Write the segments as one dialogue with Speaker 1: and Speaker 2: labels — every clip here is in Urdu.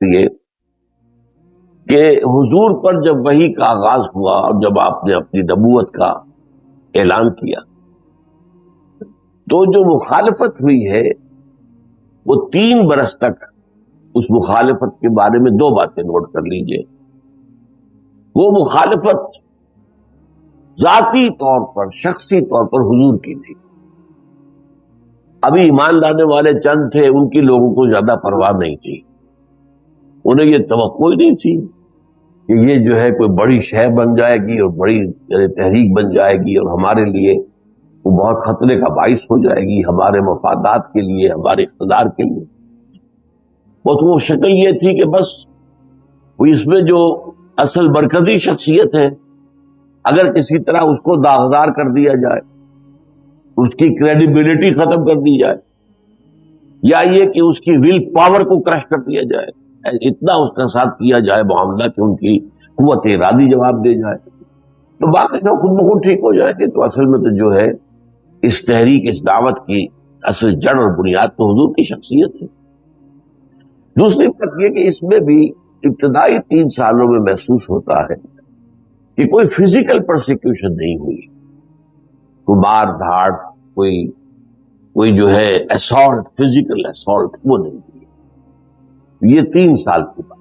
Speaker 1: یہ کہ حضور پر جب وحی کا آغاز ہوا اور جب آپ نے اپنی نبوت کا اعلان کیا تو جو مخالفت ہوئی ہے وہ 3 برس تک، اس مخالفت کے بارے میں 2 باتیں نوٹ کر لیجئے. وہ مخالفت ذاتی طور پر، شخصی طور پر حضور کی تھی. ابھی ایمان لانے والے چند تھے، ان کی لوگوں کو زیادہ پرواہ نہیں تھی. انہیں یہ توقع ہی نہیں تھی کہ یہ جو ہے کوئی بڑی شے بن جائے گی اور بڑی تحریک بن جائے گی اور ہمارے لیے وہ بہت خطرے کا باعث ہو جائے گی، ہمارے مفادات کے لیے، ہمارے اقتدار کے لیے. بس وہ شکل یہ تھی کہ بس وہ اس میں جو اصل مرکزی شخصیت ہے، اگر کسی طرح اس کو داغدار کر دیا جائے، اس کی کریڈیبلٹی ختم کر دی جائے، یا یہ کہ اس کی ول پاور کو کرش کر دیا جائے، اتنا اس کا ساتھ کیا جائے معاملہ کہ ان کی قوت ارادی جواب دے جائے، تو باقی سب خود بخود ٹھیک ہو جائے گے. تو اصل میں تو جو ہے اس تحریک، اس دعوت کی اصل جڑ اور بنیاد تو حضور کی شخصیت ہے. دوسری بات یہ کہ اس میں بھی ابتدائی 3 سالوں میں محسوس ہوتا ہے کہ کوئی فزیکل پرسیکیوشن نہیں ہوئی، کوئی مار دھاڑ، کوئی جو ہے اسالٹ، فزیکل اسالٹ وہ نہیں ہوئی. یہ 3 سال کی بات.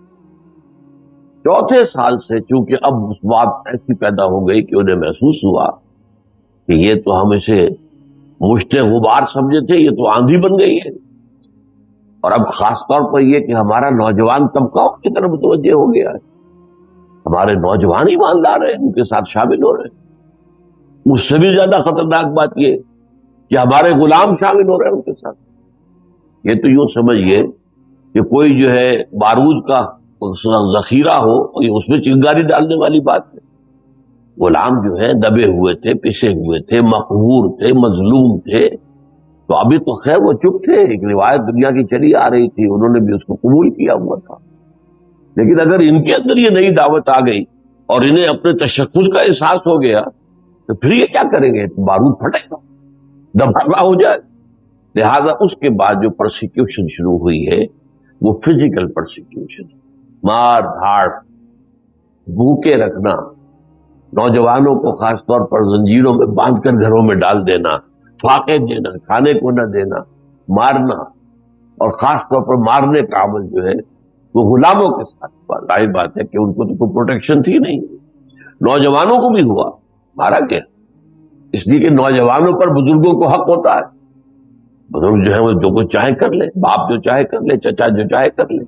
Speaker 1: 4تھے سال سے چونکہ اب اس بات ایسی پیدا ہو گئی کہ انہیں محسوس ہوا کہ یہ تو ہم اسے مشت غبار سمجھے تھے، یہ تو آندھی بن گئی ہے. اور اب خاص طور پر یہ کہ ہمارا نوجوان طبقہ کی طرف متوجہ ہو گیا ہے، ہمارے نوجوان ایماندار ہیں، ان کے ساتھ شامل ہو رہے ہیں. اس سے بھی زیادہ خطرناک بات یہ کہ ہمارے غلام شامل ہو رہے ہیں ان کے ساتھ. یہ تو یوں سمجھیے کہ کوئی جو ہے بارود کا ذخیرہ ہو، یہ اس میں چنگاری ڈالنے والی بات ہے. غلام جو ہے دبے ہوئے تھے، پسے ہوئے تھے، مقہور تھے، مظلوم تھے. تو ابھی تو خیر وہ چپ تھے، ایک روایت دنیا کی چلی آ رہی تھی، انہوں نے بھی اس کو قبول کیا ہوا تھا. لیکن اگر ان کے اندر یہ نئی دعوت آ گئی اور انہیں اپنے تشخص کا احساس ہو گیا تو پھر یہ کیا کریں گے؟ بارود پھٹے گا، دباغہ ہو جائے. لہذا اس کے بعد جو پرسیکیوشن شروع ہوئی ہے وہ فزیکل پرسیکیوشن، مار دھاڑ، بھوکے رکھنا، نوجوانوں کو خاص طور پر زنجیروں میں باندھ کر گھروں میں ڈال دینا، فاقے دینا، کھانے کو نہ دینا، مارنا، اور خاص طور پر مارنے کا عمل جو ہے وہ غلاموں کے ساتھ. ظاہر بات ہے کہ ان کو تو کوئی پروٹیکشن تھی نہیں. نوجوانوں کو بھی ہوا، مارا گیا، اس لیے کہ نوجوانوں پر بزرگوں کو حق ہوتا ہے. بزرگ جو ہے وہ جو کچھ چاہے کر لے، باپ جو چاہے کر لے، چچا جو چاہے کر لے.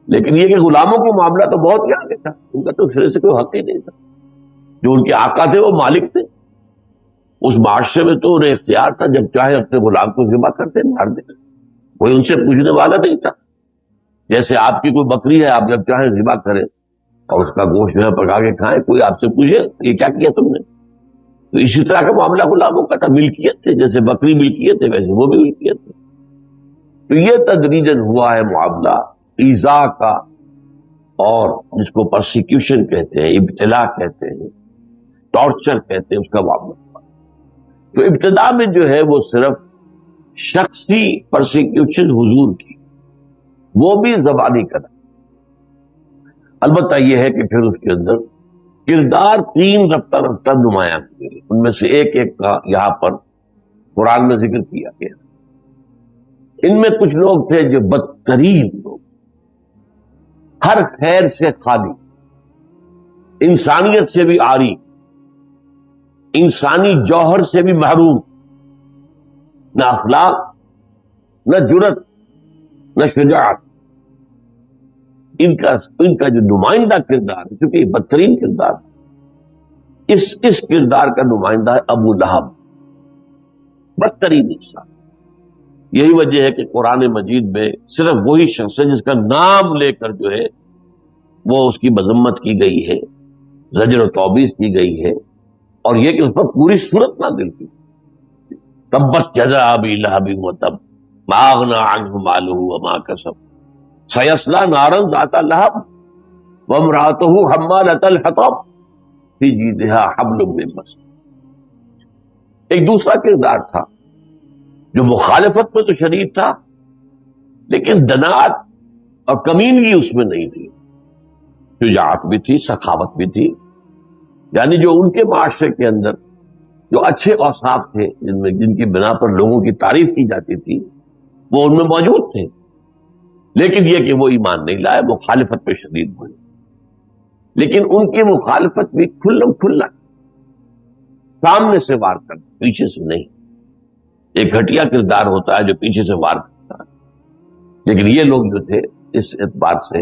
Speaker 1: لیکن یہ کہ غلاموں کو معاملہ تو بہت ہی آگے تھا، ان کا تو سرے سے کوئی حق ہی نہیں تھا. جو ان کے آقا تھے وہ مالک تھے. اس معاشرے میں تو انہیں اختیار تھا، جب چاہے اپنے غلام کو ذبح کرتے، مار دیتے، کوئی ان سے پوچھنے والا نہیں تھا. جیسے آپ کی کوئی بکری ہے، آپ جب چاہیں ذبح کریں اور اس کا گوشت جو ہے پکا کے کھائیں، کوئی آپ سے پوچھے یہ کیا کیا تم نے؟ تو اسی طرح کا معاملہ غلاموں کا تھا، ملکیت تھے، جیسے بکری ملکیت ہے ویسے وہ بھی ملکیت ہے. تو یہ تدریجاً ہوا ہے معاملہ ایذا کا، اور جس کو پرسیکیوشن کہتے ہیں، ابتلا کہتے ہیں، ٹارچر کہتے ہیں، اس کا معاملہ. تو ابتدا میں جو ہے وہ صرف شخصی پرسیکیوشن حضور کی، وہ بھی زبانی کا. البتہ یہ ہے کہ پھر اس کے اندر کردار 3 رفتہ رفتہ نمایاں ہوئے. ان میں سے ایک کا یہاں پر قرآن میں ذکر کیا گیا. ان میں کچھ لوگ تھے جو بدترین لوگ، ہر خیر سے خالی، انسانیت سے بھی عاری، انسانی جوہر سے بھی محروم، نہ اخلاق، نہ جرت، نہ شجاعت. ان کا جو نمائندہ کردار ہے، کیونکہ یہ بدترین کردار ہے، اس کردار کا نمائندہ ہے ابو لہب، بدترین انسان. یہی وجہ ہے کہ قرآن مجید میں صرف وہی شخص ہے جس کا نام لے کر جو ہے وہ اس کی مذمت کی گئی ہے، زجر و توبیخ کی گئی ہے، اور یہ کہ اس پر پوری صورت نازل کی. تبت یدا ابی لہب وتب ما اغنی عنہ مالہ وما کسب سیصلی نارا ذات لہب وامرأتہ حمالۃ الحطب فی جیدہا حبل من مسد. ایک دوسرا کردار تھا جو مخالفت میں تو شدید تھا، لیکن دنات اور کمینگی اس میں نہیں تھی، شجاعت بھی تھی، سخاوت بھی تھی. یعنی جو ان کے معاشرے کے اندر جو اچھے اوصاف تھے جن کی بنا پر لوگوں کی تعریف کی جاتی تھی وہ ان میں موجود تھے. لیکن یہ کہ وہ ایمان نہیں لائے، مخالفت پہ شدید ہوئے. لیکن ان کی مخالفت بھی کھلم کھلا سامنے سے وار کرتا، پیچھے سے نہیں. ایک گھٹیا کردار ہوتا ہے جو پیچھے سے وار کرتا ہے، لیکن یہ لوگ جو تھے اس اعتبار سے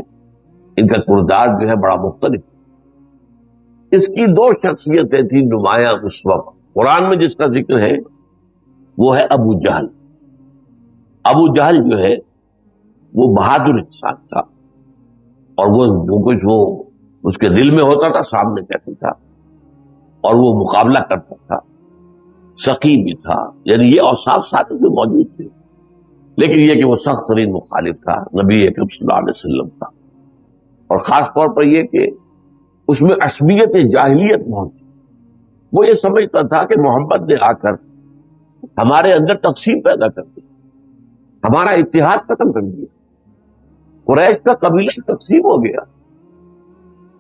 Speaker 1: ان کا کردار جو ہے بڑا مختلف. اس کی دو شخصیتیں تھیں نمایاں اس وقت. قرآن میں جس کا ذکر ہے وہ ہے ابو جہل. ابو جہل جو ہے وہ بہادر انسان تھا، اور وہ جو کچھ وہ اس کے دل میں ہوتا تھا سامنے کہتا تھا، اور وہ مقابلہ کرتا تھا. سخی بھی تھا، یعنی یہ اوصاف ساتھ میں موجود تھے. لیکن یہ کہ وہ سخت ترین مخالف تھا نبی اکرم صلی اللہ علیہ وسلم کا. اور خاص طور پر یہ کہ اس میں عصبیت جاہلیت بہت تھی. وہ یہ سمجھتا تھا کہ محمد نے آ کر ہمارے اندر تقسیم پیدا کر دی، ہمارا اتحاد ختم کر دیا. قریش کا قبیلہ تقسیم ہو گیا.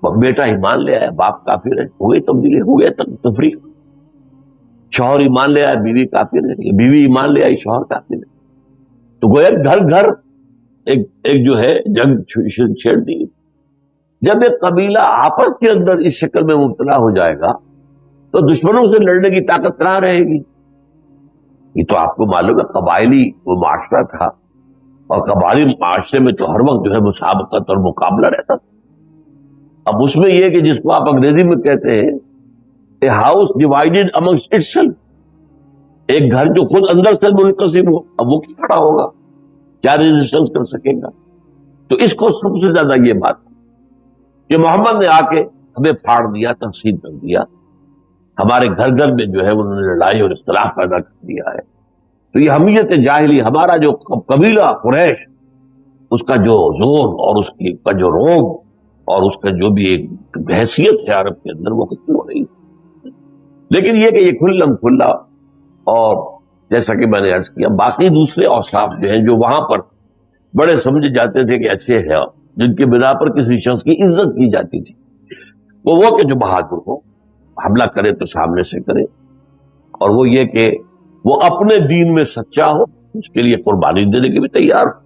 Speaker 1: بیٹا ایمان لے آیا، باپ کافر ہے، ہوئے تبدیلی، ہوئے تفریق. شوہر ایمان لے آیا، بیوی کافر ہے، بیوی ایمان لے آئی، شوہر کافر ہے. تو گویا گھر گھر ایک جو ہے جنگ چھیڑ دی. جب ایک قبیلہ آپس کے اندر اس شکل میں مبتلا ہو جائے گا تو دشمنوں سے لڑنے کی طاقت کہاں رہے گی؟ یہ تو آپ کو معلوم ہے قبائلی وہ معاشرہ تھا، اور قبائلی معاشرے میں تو ہر وقت جو ہے مسابقت اور مقابلہ رہتا تھا. اب اس میں یہ کہ جس کو آپ انگریزی میں کہتے ہیں a house divided amongst itself, ایک گھر جو خود اندر سے منقسم ہو، اب وہ کس کھڑا ہوگا، کیا ریزسٹنس کر سکے گا؟ تو اس کو سب سے زیادہ یہ بات کہ محمد نے آ کے ہمیں پھاڑ دیا، تقسیم کر دیا. ہمارے گھر گھر میں جو ہے انہوں نے لڑائی اور اختلاف پیدا کر دیا ہے. تو یہ حمیت جاہلی، ہمارا جو قبیلہ قریش، اس کا جو زور اور اس کا جو روب اور اس کا جو بھی ایک حیثیت ہے عرب کے اندر، وہ ختم ہو رہی. لیکن یہ کہ یہ کھلم کھلا، اور جیسا کہ میں نے عرض کیا باقی دوسرے اوصاف جو ہیں جو وہاں پر بڑے سمجھے جاتے تھے کہ اچھے ہیں، جن کے بنا پر کسی شخص کی عزت کی جاتی تھی، وہ کہ جو بہادر ہو، حملہ کرے تو سامنے سے کرے، اور وہ یہ کہ وہ اپنے دین میں سچا ہو، اس کے لیے قربانی دینے کے بھی تیار ہو.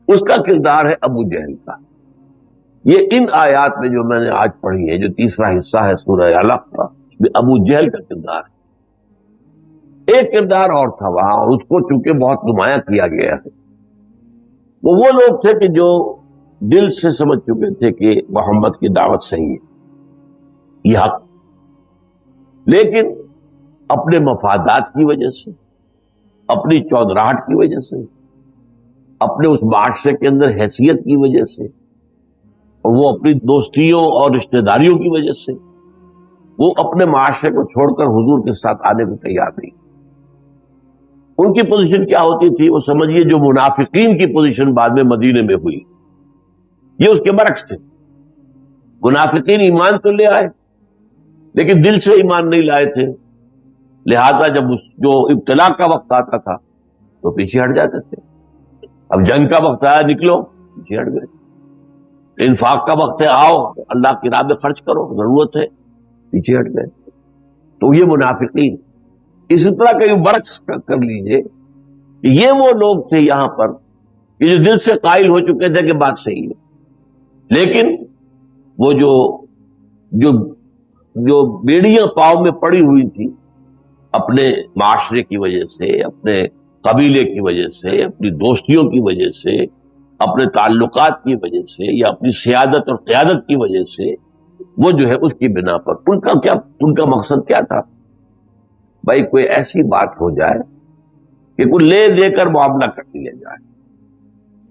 Speaker 1: اس کا کردار ہے ابو جہل کا. یہ ان آیات میں جو میں نے آج پڑھی ہے، جو تیسرا حصہ ہے سورہ علق کا، میں ابو جہل کا کردار ہے. ایک کردار اور تھا وہاں، اور اس کو چونکہ بہت نمایاں کیا گیا ہے. وہ لوگ تھے کہ جو دل سے سمجھ چکے تھے کہ محمد کی دعوت صحیح ہے، یہ حق، لیکن اپنے مفادات کی وجہ سے، اپنی چودراہٹ کی وجہ سے، اپنے اس معاشرے کے اندر حیثیت کی وجہ سے، اور وہ اپنی دوستیوں اور رشتہ داریوں کی وجہ سے، وہ اپنے معاشرے کو چھوڑ کر حضور کے ساتھ آنے کو تیار نہیں. ان کی پوزیشن کیا ہوتی تھی؟ وہ سمجھیے جو منافقین کی پوزیشن بعد میں مدینے میں ہوئی، یہ اس کے برعکس تھے. منافقین ایمان تو لے آئے لیکن دل سے ایمان نہیں لائے تھے، لہذا جب جو ابتلا کا وقت آتا تھا تو پیچھے ہٹ جاتے تھے. اب جنگ کا وقت آیا، نکلو، پیچھے ہٹ گئے. انفاق کا وقت ہے، آؤ اللہ کی راہ میں خرچ کرو، ضرورت ہے، پیچھے ہٹ گئے. تو یہ منافقین. اسی طرح کا برعکس کر لیجئے کہ یہ وہ لوگ تھے یہاں پر کہ جو دل سے قائل ہو چکے تھے کہ بات صحیح ہے، لیکن وہ جو بیڑیاں پاؤں میں پڑی ہوئی تھی اپنے معاشرے کی وجہ سے، اپنے قبیلے کی وجہ سے، اپنی دوستیوں کی وجہ سے، اپنے تعلقات کی وجہ سے، یا اپنی سیادت اور قیادت کی وجہ سے، وہ جو ہے اس کی بنا پر ان کا مقصد کیا تھا؟ بھائی کوئی ایسی بات ہو جائے کہ کوئی لے دے کر معاملہ کر لیا جائے،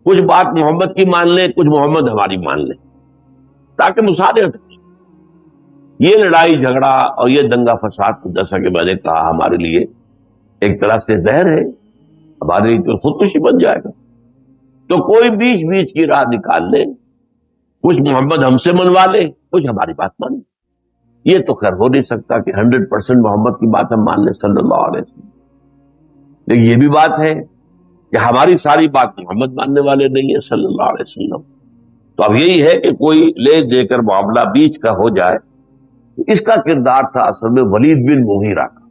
Speaker 1: کچھ بات محمد کی مان لیں، کچھ محمد ہماری مان لیں، تاکہ مصالحت. یہ لڑائی جھگڑا اور یہ دنگا فساد، جیسا کہ میں نے کہا، ہمارے لیے ایک طرح سے زہر ہے، ہمارے لیے تو خودکشی بن جائے گا. تو کوئی بیچ بیچ کی راہ نکال لے، کچھ محمد ہم سے منوا لے، کچھ ہماری بات مان لے. یہ تو خیر ہو نہیں سکتا کہ 100% محمد کی بات ہم مان لیں صلی اللہ علیہ وسلم. لیکن یہ بھی بات ہے کہ ہماری ساری بات محمد ماننے والے نہیں ہے صلی اللہ علیہ وسلم. تو اب یہی ہے کہ کوئی لے دے کر معاملہ بیچ کا ہو جائے. اس کا کردار تھا اصل میں ولید بن مغیرہ کا.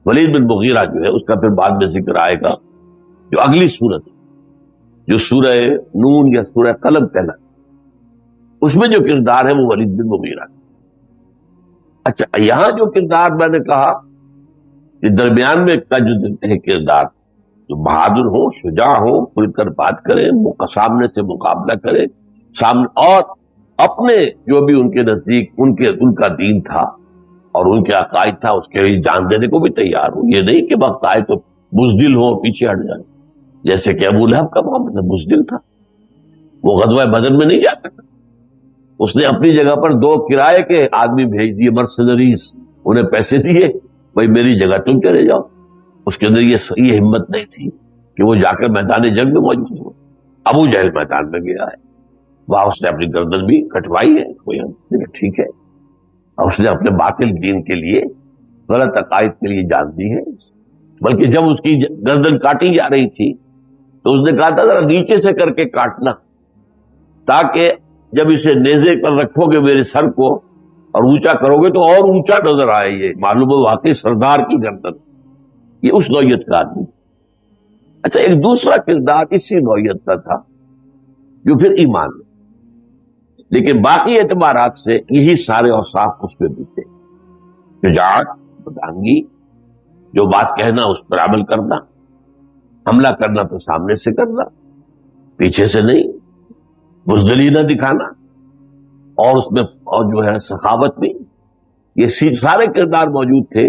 Speaker 1: ولید بن مغیرہ جو ہے اس کا پھر بعد میں ذکر آئے گا، جو اگلی سورت جو سورہ نون یا سورہ قلم کہنا، اس میں جو کردار ہے وہ ولید بن مغیرہ کا. اچھا، یہاں جو کردار میں نے کہا کہ درمیان میں کا جو ہے کردار، جو بہادر ہو، شجاع ہو، کھل کر بات کرے، سامنے سے مقابلہ کرے، سامنے، اور اپنے جو بھی ان کے نزدیک ان کا دین تھا اور ان کے عقائد تھا اس کے لیے جان دینے کو بھی تیار ہو. یہ نہیں کہ وقت آئے تو بزدل ہو پیچھے ہٹ جائے، جیسے کہ ابو لہب کا معاملہ بزدل تھا، وہ غزوہ بدر میں نہیں جا سکتا. اس نے اپنی جگہ پر 2 کرائے کے آدمی بھیج دیے، مرسنریز، انہیں پیسے دیے، بھائی میری جگہ تم چلے جاؤ. اس کے اندر یہ ہمت نہیں تھی کہ وہ جا کر میدان جنگ میں موجود ہو. ابو جہل میدان میں گیا ہے، وہاں اس نے اپنی گردن بھی کٹوائی ہے، کوئی ٹھیک ہے، اور اس نے اپنے باطل دین کے لیے، غلط عقائد کے لیے جان دی ہے. بلکہ جب اس کی گردن کاٹی جا رہی تھی تو اس نے کہا تھا ذرا نیچے سے کر کے کاٹنا، تاکہ جب اسے نیزے پر رکھو گے میرے سر کو اور اونچا کرو گے تو اور اونچا نظر آئے، یہ معلوم ہے واقعی سردار کی گردن. یہ اس نوعیت کا آدمی. اچھا، ایک دوسرا کردار اسی نوعیت کا تھا جو پھر ایمان ہے، لیکن باقی اعتبارات سے یہی سارے اوصاف اس پہ بھی تھے. شجاعت، بدانگی، جو بات کہنا اس پر عمل کرنا، حملہ کرنا تو سامنے سے کرنا، پیچھے سے نہیں، بزدلی نہ دکھانا، اور اس میں اور جو ہے سخاوت بھی. یہ سارے کردار موجود تھے.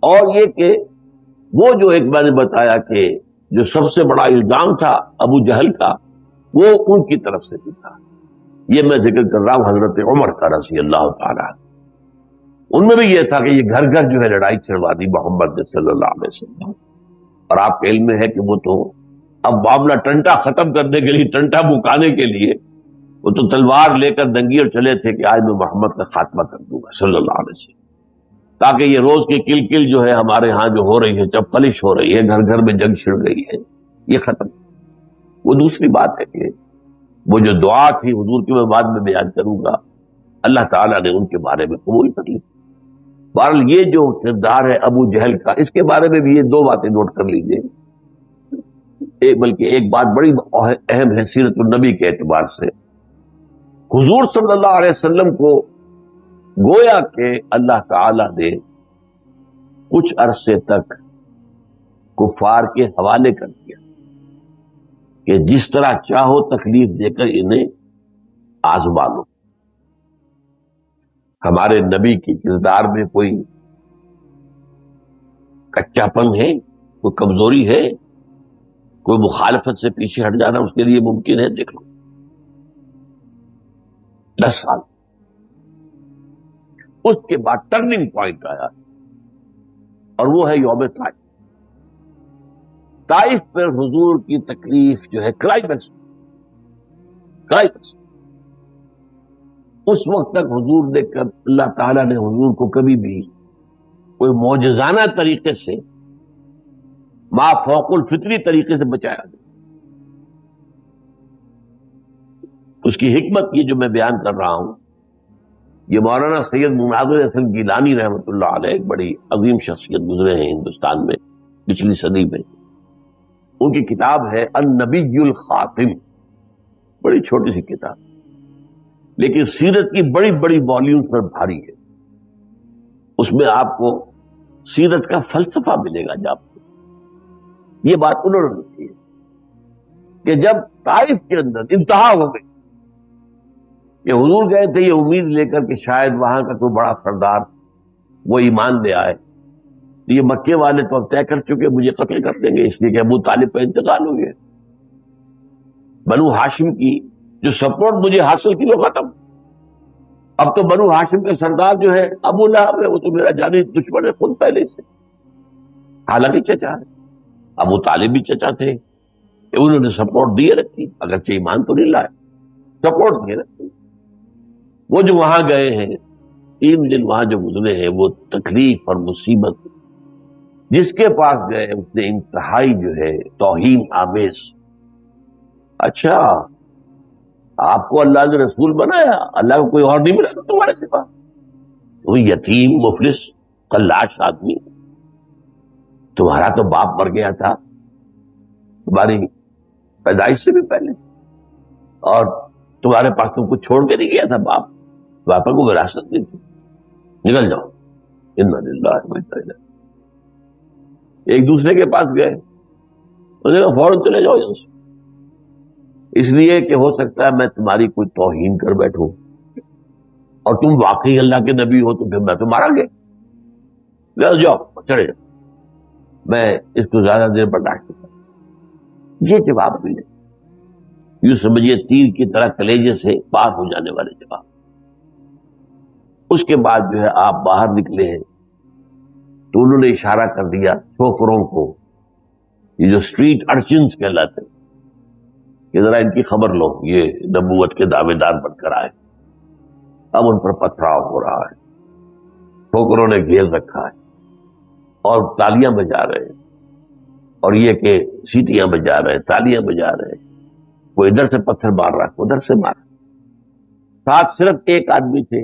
Speaker 1: اور یہ کہ وہ جو ایک میں نے بتایا کہ جو سب سے بڑا الزام تھا ابو جہل کا، وہ ان کی طرف سے بھی تھا. یہ میں ذکر کر رہا ہوں حضرت عمر کا رضی اللہ تعالیٰ. ان میں بھی یہ تھا کہ یہ گھر گھر جو ہے لڑائی چڑھوا دی محمد صلی اللہ علیہ وسلم. اور آپ کے علم میں ہے کہ وہ تو اب معاملہ ٹنٹا ختم کرنے کے لیے، ٹنٹا مکانے کے لیے وہ تو تلوار لے کر دنگیر چلے تھے کہ آج میں محمد کا خاتمہ کر دوں گا صلی اللہ علیہ وسلم، تاکہ یہ روز کی کل کل جو ہے ہمارے ہاں جو ہو رہی ہے، جب پلش ہو رہی ہے، گھر گھر میں جنگ چھڑ گئی ہے، یہ ختم. وہ دوسری بات ہے کہ وہ جو دعا تھی حضور کی میں بعد میں بیان کروں گا، اللہ تعالیٰ نے ان کے بارے میں قبول کر لی. بہرحال یہ جو کردار ہے ابو جہل کا، اس کے بارے میں بھی یہ 2 باتیں نوٹ کر لیجئے. بلکہ ایک بات بڑی اہم ہے سیرت النبی کے اعتبار سے. حضور صلی اللہ علیہ وسلم کو گویا کہ اللہ تعالی نے کچھ عرصے تک کفار کے حوالے کر دیا کہ جس طرح چاہو تکلیف دے کر انہیں آزما لو. ہمارے نبی کے کردار میں کوئی کچا پن ہے، کوئی کمزوری ہے، کوئی مخالفت سے پیچھے ہٹ جانا اس کے لیے ممکن ہے؟ دیکھ لو 10 سال. اس کے بعد ٹرننگ پوائنٹ آیا اور وہ ہے یوم طائف. طائف پر حضور کی تکلیف جو ہے کلائمیکس. اس وقت تک حضور نے اللہ تعالیٰ نے حضور کو کبھی بھی کوئی معجزانہ طریقے سے، ما فوق الفطری طریقے سے بچایا نہیں. اس کی حکمت یہ جو میں بیان کر رہا ہوں، یہ مولانا سید مناظر حسن گیلانی رحمۃ اللہ علیہ، ایک بڑی عظیم شخصیت گزرے ہیں ہندوستان میں پچھلی صدی میں. ان کی کتاب ہے النبی الخاتم، بڑی چھوٹی سی کتاب، لیکن سیرت کی بڑی بڑی والیومز پر بھاری ہے. اس میں آپ کو سیرت کا فلسفہ ملے گا. جب یہ بات انہوں نے لکھی ہے کہ جب طائف کے اندر انتہا ہو گئی کہ حضور گئے تھے یہ امید لے کر کہ شاید وہاں کا کوئی بڑا سردار وہ ایمان لے آئے، تو یہ مکے والے تو اب طے کر چکے مجھے قتل کر دیں گے، اس لیے کہ ابو طالب پہ انتقال ہو گیا. بنو ہاشم کی جو سپورٹ مجھے حاصل کی وہ ختم. اب تو بنو ہاشم کا سردار جو ہے ابو لہب ہے، وہ تو میرا جانی دشمن ہے خود پہلے سے. حالانکہ چچا ہے، ابو طالب بھی چچا تھے، انہوں نے سپورٹ دیے رکھی، اگرچہ ایمان تو نہیں لائے، سپورٹ دیے رکھی. وہ جو وہاں گئے ہیں 3 دن وہاں جو گزرے ہیں وہ تکلیف اور مصیبت جس کے پاس گئے اس نے انتہائی جو ہے توہین آمیز. اچھا آپ کو اللہ نے رسول بنایا, اللہ کو کوئی اور نہیں ملا تمہارے سوا؟ تو یتیم مفلس قلاش آدمی, تمہارا تو باپ مر گیا تھا تمہاری پیدائش سے بھی پہلے, اور تمہارے پاس تم کو چھوڑ کے نہیں گیا تھا باپ, باپا کو وراثت نہیں تھی, نکل جاؤ. انا للہ و انا الیہ. ایک دوسرے کے پاس گئے, انہوں نے کہا فوراً چلے جاؤ یہاں سے, اس لیے کہ ہو سکتا ہے میں تمہاری کوئی توہین کر بیٹھوں, اور تم واقعی اللہ کے نبی ہو تو پھر میں تو مارا گیا. لے جاؤ چلے جاؤ, میں اس کو زیادہ دیر برداشت نہیں کرتا. یہ جواب ملے, یوں سمجھیے تیر کی طرح کلیجے سے پار ہو جانے والے جواب. اس کے بعد جو ہے آپ باہر نکلے ہیں تو انہوں نے اشارہ کر دیا چھوکروں کو, یہ جو اسٹریٹ ارچنز کہلاتے ہیں, کہ ذرا ان کی خبر لو, یہ نبوت کے دعوے دار بن کر آئے. اب ان پر پتھراؤ ہو رہا ہے, چھوکروں نے گھیر رکھا ہے اور تالیاں بجا رہے ہیں, اور یہ کہ سیٹیاں بجا رہے ہیں, تالیاں بجا رہے ہیں. وہ ادھر سے پتھر مار رہا ہے, ادھر سے مار. ساتھ صرف ایک آدمی تھے,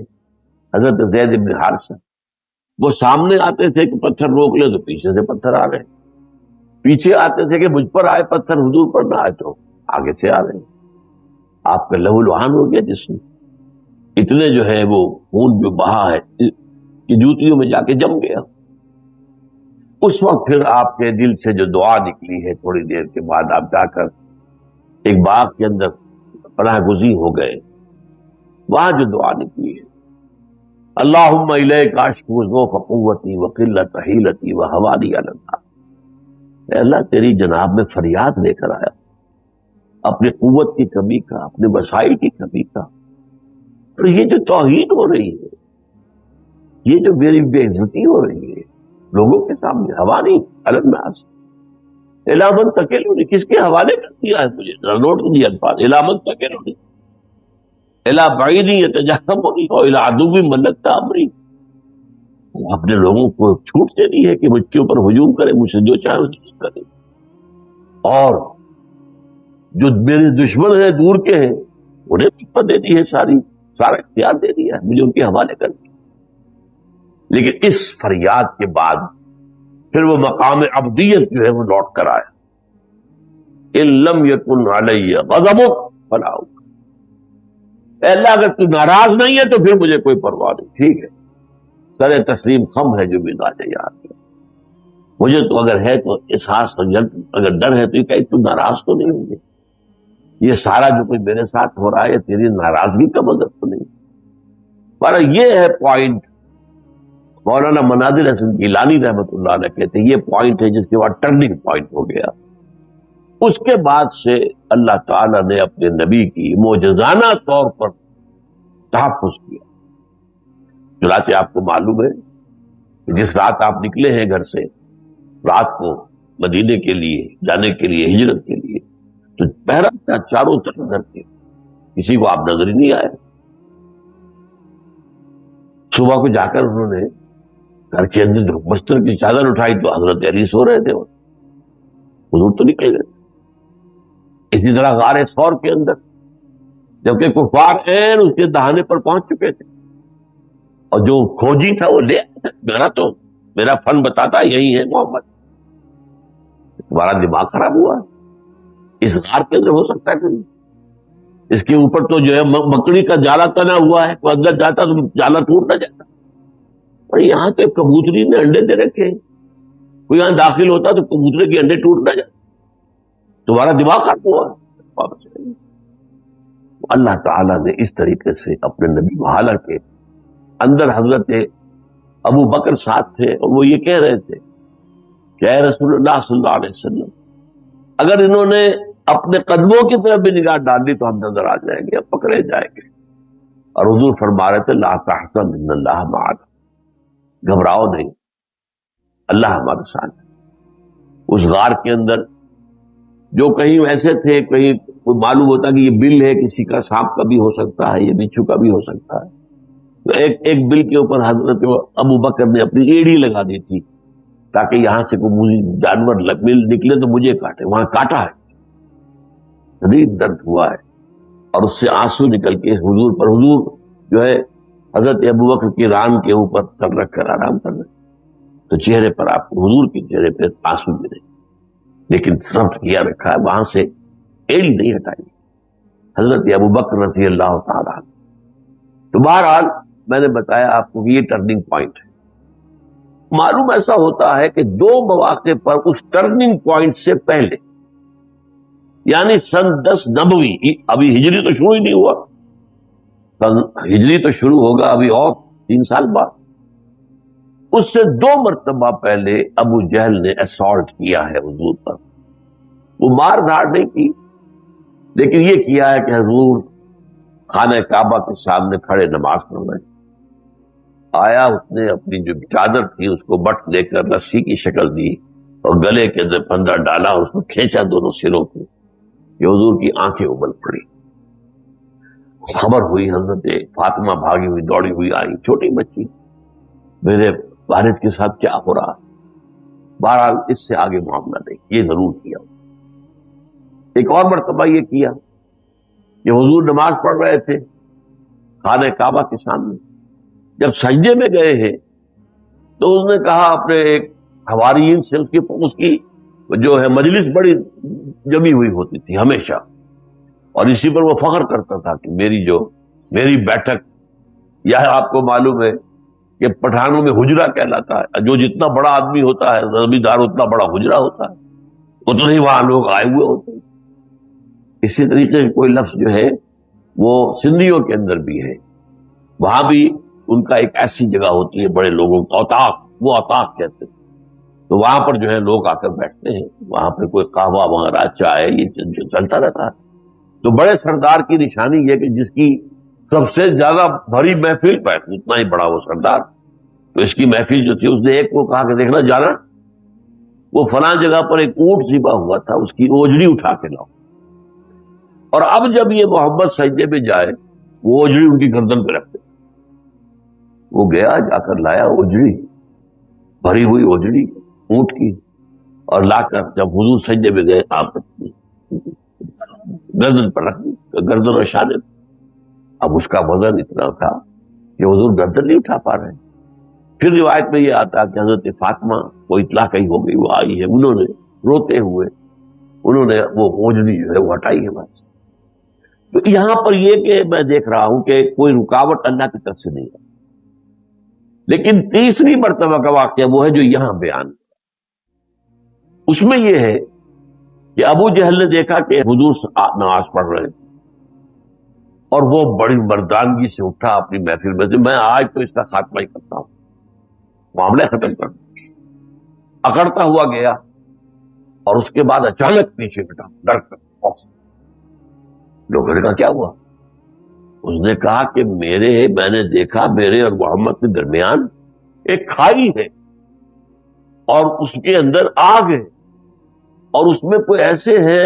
Speaker 1: حضرت زید بن حارثہ. وہ سامنے آتے تھے کہ پتھر روک لے تو پیچھے سے پتھر آ رہے ہیں, پیچھے آتے تھے کہ مجھ پر آئے پتھر, حضور پر نہ آئے تو آگے سے آ رہے ہیں. آپ کا لہو لہان ہو گیا جسم, اتنے جو ہے وہ خون جو بہا ہے کہ جوتیوں میں جا کے جم گیا. اس وقت پھر آپ کے دل سے جو دعا نکلی ہے, تھوڑی دیر کے بعد آپ جا کر ایک باغ کے اندر پناہ گزین ہو گئے, وہاں جو دعا نکلی ہے, اللہم الیک اشکو ضعف قوتی وقلت حیلتی وہوانی علی الناس. اے اللہ تیری جناب میں فریاد لے کر آیا, اپنی قوت کی کمی کا, اپنے وسائل کی کمی کا. اور یہ جو توہین ہو رہی ہے, یہ جو میری بے عزتی ہو رہی ہے لوگوں کے سامنے, حوانی علی الناس, علامن تکلونی, کس کے حوالے کر دیا ہے مجھے, نوٹ کیجیے الفاظ, علامن تکلونی الا بعیدی یتجہمنی اور الی عدو ملکت امری. اپنے لوگوں کو چھوٹ دینی ہے کہ مجھ کے اوپر ہجوم کرے, مجھ سے جو چاہے وہ کرے, اور جو میرے دشمن ہیں دور کے ہیں انہیں حکمت دے دی ہے, سارا اختیار دے دیا ہے, مجھے ان کے حوالے کر دیا. لیکن اس فریاد کے بعد پھر وہ مقام عبدیت جو ہے وہ لوٹ کر آیا. ان لم یکن علی غضبک فلا ابالي. اے اللہ اگر تو ناراض نہیں ہے تو پھر مجھے کوئی پرواہ نہیں, ٹھیک ہے, سر تسلیم خم ہے جو مزاج یار ہے. مجھے تو اگر ہے تو احساس, اگر ڈر ہے تو یہ کہ تو ناراض تو نہیں ہوگی, یہ سارا جو کچھ میرے ساتھ ہو رہا ہے تیری ناراضگی کا مطلب تو نہیں. پر یہ ہے پوائنٹ, مولانا مناظر حسن گیلانی رحمۃ اللہ علیہ کہتے ہیں یہ پوائنٹ ہے جس کے بعد ٹرننگ پوائنٹ ہو گیا. اس کے بعد سے اللہ تعالیٰ نے اپنے نبی کی معجزانہ طور پر تحفظ کیا. چنانچہ آپ کو معلوم ہے کہ جس رات آپ نکلے ہیں گھر سے, رات کو مدینے کے لیے جانے کے لیے, ہجرت کے لیے, تو پہرا تھا چاروں طرف گھر کے, کسی کو آپ نظر ہی نہیں آئے. صبح کو جا کر انہوں نے گھر کے اندر بستر کی چادر اٹھائی تو حضرت علی سو رہے تھے, حضور تو نکل گئے. اسی طرح غار ثور کے اندر جبکہ کفار عین اس کے دہانے پر پہنچ چکے تھے, اور جو کھوجی تھا وہ لے, میرا فن بتاتا یہی ہے محمد, تمہارا دماغ خراب ہوا, اس غار کے اندر ہو سکتا ہے کوئی, اس کے اوپر تو جو ہے مکڑی کا جالا تنا ہوا ہے, کوئی اندر جاتا تو جالا ٹوٹ نہ جاتا, اور یہاں تو کبوتری نے انڈے دے رکھے ہیں, کوئی یہاں داخل ہوتا تو کبوترے کے انڈے ٹوٹ نہ جاتے. تمہارا دماغ خراب ہوا. اللہ تعالیٰ نے اس طریقے سے اپنے نبی, حالانکہ اندر حضرت ابو بکر ساتھ تھے, اور وہ یہ کہہ رہے تھے کہ اے رسول اللہ صلی اللہ علیہ وسلم, اگر انہوں نے اپنے قدموں کی طرف بھی نگاہ ڈال دی تو ہم نظر آ جائیں گے, پکڑے جائیں گے. اور حضور فرما رہے تھے لا تحزن ان اللہ معنا, گھبراؤ نہیں, اللہ ہمارے ساتھ. اس غار کے اندر جو کہیں ایسے تھے, کہیں معلوم ہوتا کہ یہ بل ہے, کسی کا سانپ کا بھی ہو سکتا ہے, یہ بچھو کا بھی ہو سکتا ہے. تو ایک بل کے اوپر حضرت ابو بکر نے اپنی ایڑی لگا دی تھی تاکہ یہاں سے کوئی جانور نکلے تو مجھے کاٹے. وہاں کاٹا ہے, شدید درد ہوا ہے, اور اس سے آنسو نکل کے حضور پر, حضور جو ہے حضرت ابوبکر کی ران کے اوپر سر رکھ کر آرام کر رہے, تو چہرے پر آپ کو حضور کے چہرے پہ آنسو گرے, لیکن سب کیا رکھا ہے, وہاں سے ایڑی نہیں ہٹائی حضرت ابوبکر رضی اللہ تعالیٰ. تو بہرحال میں نے بتایا آپ کو کہ یہ ٹرننگ پوائنٹ ہے. معلوم ایسا ہوتا ہے کہ دو مواقع پر اس ٹرننگ پوائنٹ سے پہلے, یعنی سن 10 نبوی, ابھی ہجری تو شروع ہی نہیں ہوا, ہجری تو شروع ہوگا ابھی اور 3 سال بعد, اس سے 2 مرتبہ پہلے ابو جہل نے اسالٹ کیا ہے حضور پر. وہ مار دھاڑ نہیں کی, لیکن یہ کیا ہے کہ حضور خانہ کعبہ کے سامنے کھڑے نماز پڑھ رہے, آیا اس نے اپنی جو چادر تھی اس کو بٹ دے کر رسی کی شکل دی اور گلے کے اندر پھندا ڈالا اور اس کو کھینچا دونوں سروں کو, کہ حضور کی آنکھیں ابل پڑی. خبر ہوئی, حضرت فاطمہ بھاگی ہوئی دوڑی ہوئی آئی, چھوٹی بچی, میرے والد کے ساتھ کیا ہو رہا. بہرحال اس سے آگے معاملہ نہیں, یہ ضرور کیا. ایک اور مرتبہ یہ کیا کہ حضور نماز پڑھ رہے تھے خانہ کعبہ کے سامنے, جب سجدے میں گئے ہیں تو اس نے کہا اپنے ایک حواریین سے, اس کی جو ہے مجلس بڑی جمی ہوئی ہوتی تھی ہمیشہ, اور اسی پر وہ فخر کرتا تھا کہ میری بیٹھک, یا آپ کو معلوم ہے کہ پٹھانوں میں حجرہ کہلاتا ہے, جو جتنا بڑا آدمی ہوتا ہے زمیندار اتنا بڑا حجرہ ہوتا ہے, اتنے ہی وہاں لوگ آئے ہوئے ہوتے ہیں. اسی طریقے سے کوئی لفظ جو ہے وہ سندھیوں کے اندر بھی ہے, وہاں بھی ان کا ایک ایسی جگہ ہوتی ہے بڑے لوگوں کا, اوتاق, وہ اوتاق کہتے ہیں. تو وہاں پر جو ہے لوگ آ کر بیٹھتے ہیں, وہاں پہ کوئی قہوہ وغیرہ چائے یہ چلتا رہتا ہے. تو بڑے سردار کی نشانی یہ کہ جس کی سب سے زیادہ بھری محفل بیٹھ, اتنا ہی بڑا وہ سردار. تو اس کی محفل جو تھی, اس نے ایک کو کہا کہ دیکھنا جانا, وہ فلاں جگہ پر ایک اونٹ ذبح ہوا تھا, اس کی اوجڑی اٹھا کے لاؤ. اور اب جب یہ محمد سجدے میں جائے وہ اوجڑی ان کی گردن پہ رکھتے. وہ گیا, جا کر لایا اوجڑی, بھری ہوئی اوجڑی اونٹ کی, اور لا کر جب حضور سجدے میں گئے آپ گردن پر رکھ دی, گردن اور شانے. اب اس کا وزن اتنا تھا کہ حضور گردن نہیں اٹھا پا رہے. پھر روایت میں یہ آتا کہ حضرت فاطمہ کو اطلاع کہیں ہو گئی, وہ آئی ہے, انہوں نے روتے ہوئے انہوں نے وہ اوجڑی جو ہے وہ ہٹائی ہے بس. تو یہاں پر یہ کہ میں دیکھ رہا ہوں کہ کوئی رکاوٹ اللہ کی طرف سے نہیں ہے. لیکن تیسری مرتبہ کا واقعہ وہ ہے جو یہاں بیان, اس میں یہ ہے کہ ابو جہل نے دیکھا کہ حضور نماز پڑھ رہے ہیں, اور وہ بڑی مردانگی سے اٹھا اپنی محفل میں سے, میں آج تو اس کا خاتمہ ہی کرتا ہوں, معاملہ ختم کر دوں. اکڑتا ہوا گیا, اور اس کے بعد اچانک پیچھے ہٹا ڈر کر. لوگوں نے کہا کیا ہوا؟ اس نے کہا کہ میں نے دیکھا میرے اور محمد کے درمیان ایک کھائی ہے, اور اس کے اندر آگ ہے, اور اس میں کوئی ایسے ہیں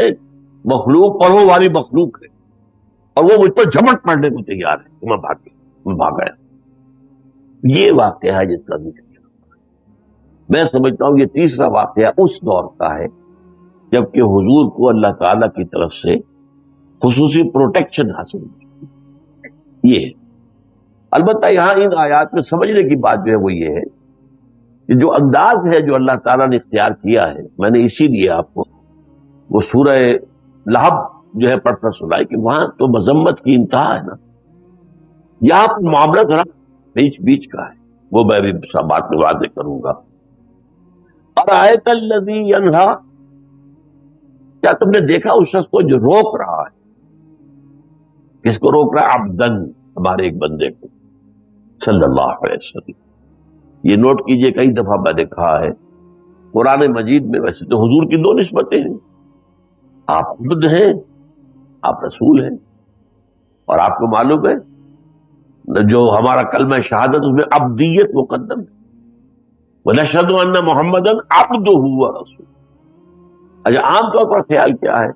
Speaker 1: مخلوق, پروں والی مخلوق ہے, اور وہ مجھ پر جھپٹ پڑنے کو تیار ہے. میں بھاگ گیا. یہ واقعہ ہے جس کا ذکر کیا. میں سمجھتا ہوں یہ تیسرا واقعہ اس دور کا ہے جبکہ حضور کو اللہ تعالی کی طرف سے خصوصی پروٹیکشن حاصل ہوئی. یہ البتہ یہاں ان آیات میں سمجھنے کی بات جو ہے وہ یہ ہے کہ جو انداز ہے جو اللہ تعالیٰ نے اختیار کیا ہے, میں نے اسی لیے آپ کو وہ سورہ لہب جو ہے پڑھ کر سنائی کہ وہاں تو مذمت کی انتہا ہے نا. یہاں پر معاملہ ذرا بیچ کا ہے, وہ میں بھی بات میں واضح کروں گا. ارأیت الذی ینہا, کیا تم نے دیکھا اس شخص کو جو روک رہا ہے؟ کس کو روک رہا ہے؟ عبدن, ہمارے ایک بندے کو, صلی اللہ علیہ وسلم. یہ نوٹ کیجئے, کئی دفعہ میں نے کہا ہے قرآن مجید میں ویسے تو حضور کی 2 نسبتیں ہیں, آپ عبد ہیں, آپ رسول ہیں, اور آپ کو معلوم ہے جو ہمارا کلمہ شہادت اس میں عبدیت مقدم ہے, وَنَشْهَدُ أَنَّ مُحَمَّدًا عَبْدُهُ وَرَسُولُهُ. اچھا, عام طور پر خیال کیا ہے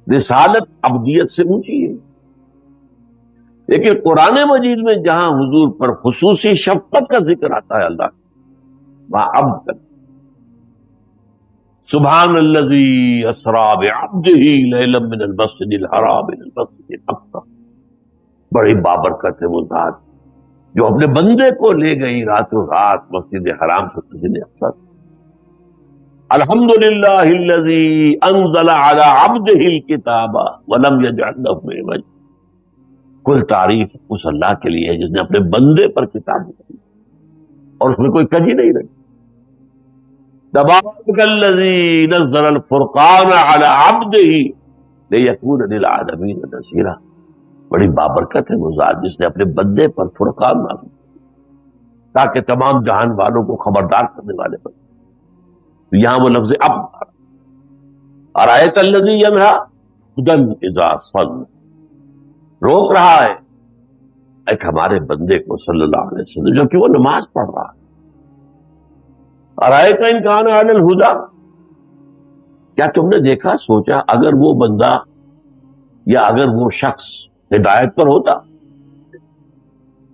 Speaker 1: رسالت عبدیت سے اونچی ہے, لیکن قرآن مجید میں جہاں حضور پر خصوصی شفقت کا ذکر آتا ہے اللہ وہاں عبد, سبحان الذی اسری بعبدہ لیلا من المسجد الحرام الى المسجد الاقصى، بڑی بابرکت ہے وہ ذات جو اپنے بندے کو لے گئی راتوں رات مسجد حرام سے مسجد اقصی۔ الحمدللہ الذی انزل علی عبدہ الکتاب ولم یجعل له عوجا، کل تعریف اس اللہ کے لیے ہے جس نے اپنے بندے پر کتاب لکھی اور اس میں کوئی کجی نہیں رکھی۔ تبارک الذی نزل الفرقان علی عبدہ لیکون للعالمین نذیرا، بڑی بابرکت ہے وہ ذات جس نے اپنے بندے پر فرقان نازل کیا تاکہ تمام جہان والوں کو خبردار کرنے والے بنے۔ تو یہاں وہ لفظ اب ارایت الذی ینہا خدن اذا صلی، روک رہا ہے ایک ہمارے بندے کو صلی اللہ علیہ وسلم جو کہ وہ نماز پڑھ رہا ہے۔ ارایت ان کان علی الہدی، کیا تم نے دیکھا سوچا اگر وہ بندہ یا اگر وہ شخص ہدایت پر ہوتا،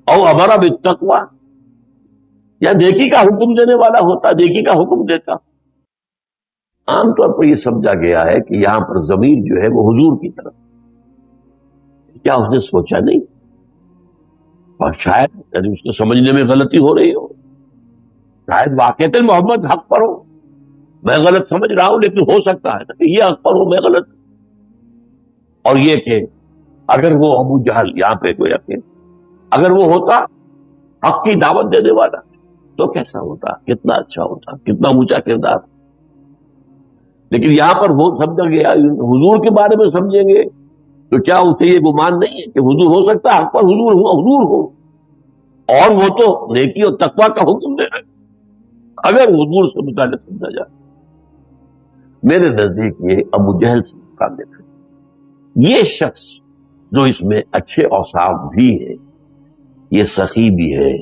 Speaker 1: او امر بالتقوی، یا نیکی کا حکم دینے والا ہوتا، نیکی کا حکم دیتا۔ عام طور پر یہ سمجھا گیا ہے کہ یہاں پر ضمیر جو ہے وہ حضور کی طرف، کیا اس نے سوچا نہیں؟ اور شاید یعنی اس کو سمجھنے میں غلطی ہو رہی ہو، شاید واقعتاً محمد حق پر ہو، میں غلط سمجھ رہا ہوں، لیکن ہو سکتا ہے کہ یہ حق پر ہو میں غلط۔ اور یہ کہ اگر وہ ابو جہل یہاں پہ کوئی اگر وہ ہوتا حق کی دعوت دینے والا تو کیسا ہوتا، کتنا اچھا ہوتا، کتنا اونچا کردار۔ لیکن یہاں پر وہ سمجھا گیا حضور کے بارے میں سمجھیں گے تو کیا اسے یہ گمان نہیں ہے کہ حضور ہو سکتا ہے حق پر حضور ہو، اور وہ تو نیکی اور تقوی کا حکم دے رہے اگر حضور سے متعلق سمجھا جائے۔ میرے نزدیک یہ ابو جہل سے متعلق ہے۔ یہ شخص جو اس میں اچھے اوصاف بھی ہے، یہ سخی بھی ہے،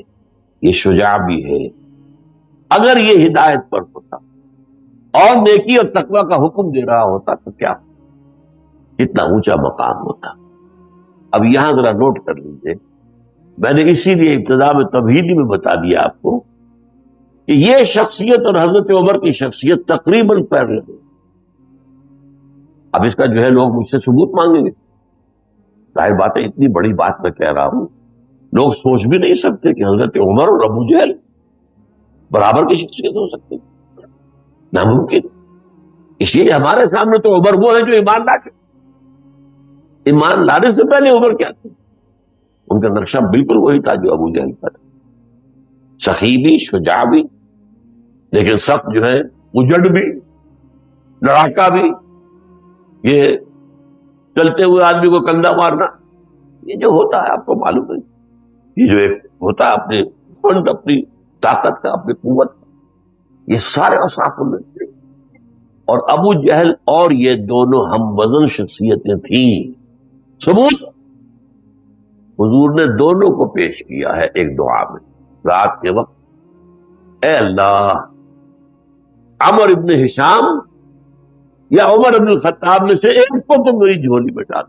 Speaker 1: یہ شجاع بھی ہے، اگر یہ ہدایت پر ہوتا اور نیکی اور تقوی کا حکم دے رہا ہوتا تو کیا کتنا اونچا مقام ہوتا۔ اب یہاں ذرا نوٹ کر لیجئے، میں نے اسی لیے ابتدا میں تمہیدی میں بتا دیا آپ کو کہ یہ شخصیت اور حضرت عمر کی شخصیت تقریباً پیرلل ہے۔ اب اس کا جو ہے لوگ مجھ سے ثبوت مانگیں گے، ظاہر بات ہے اتنی بڑی بات میں کہہ رہا ہوں، لوگ سوچ بھی نہیں سکتے کہ حضرت عمر اور ابو جہل برابر کی شخصیت ہو سکتی، ناممکن۔ اس لیے ہمارے سامنے تو عمر وہ ہے جو ایمان لا چکے، ایمان لانے سے پہلے عمر کیا تھے؟ ان کا نقشہ بالکل وہی تھا جو ابو جہل کا تھا، سخی بھی، شجاع بھی، لیکن سخت جو ہے اجڑ بھی، لڑاکا بھی، یہ چلتے ہوئے آدمی کو کندھا مارنا، یہ جو ہوتا ہے آپ کو معلوم ہے، یہ جو ایک ہوتا ہے اپنے فنڈ، اپنی طاقت کا، اپنی قوت کا، یہ سارے اوصاف ان میں تھے۔ اور ابو جہل اور یہ دونوں ہم وزن شخصیتیں تھیں۔ ثبوت حضور نے دونوں کو پیش کیا ہے ایک دعا میں رات کے وقت، اے اللہ عمر ابن ہشام یا عمر ابن الخطاب میں سے ایک کو تو میری جھولی میں ڈال۔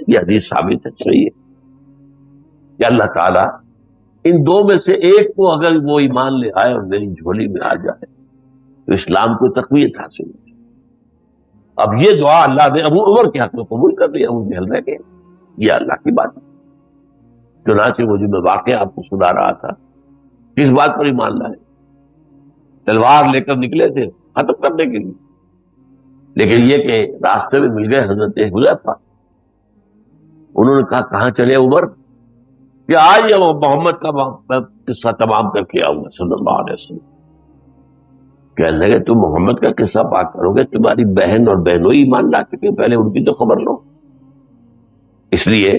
Speaker 1: یہ حدیث ثابت ہے، صحیح ہے کہ اللہ تعالیٰ ان دو میں سے ایک کو اگر وہ ایمان لے آئے اور میری جھولی میں آ جائے تو اسلام کو تقویت حاصل ہوگی۔ اب یہ دعا اللہ نے ابو عمر کے حق میں قبول کر لی، ابو جہل رہ گئے، یہ اللہ کی بات ہے۔ چنانچہ وہ جو میں واقعہ آپ کو سنا رہا تھا، کس بات پر ایمان لائے؟ تلوار لے کر نکلے تھے ختم کرنے کے لیے، لیکن یہ کہ راستے میں مل گئے حضرت حذیفہ، انہوں نے کہا کہاں چلے عمر؟ کہ آج یہ محمد کا میں قصہ تمام کر کے آؤں گا صلی اللہ علیہ وسلم۔ کہنے لگے تم محمد کا قصہ بات کرو گے؟ تمہاری بہن اور بہنوئی ایمان لا چکے، پہلے ان کی تو خبر لو۔ اس لیے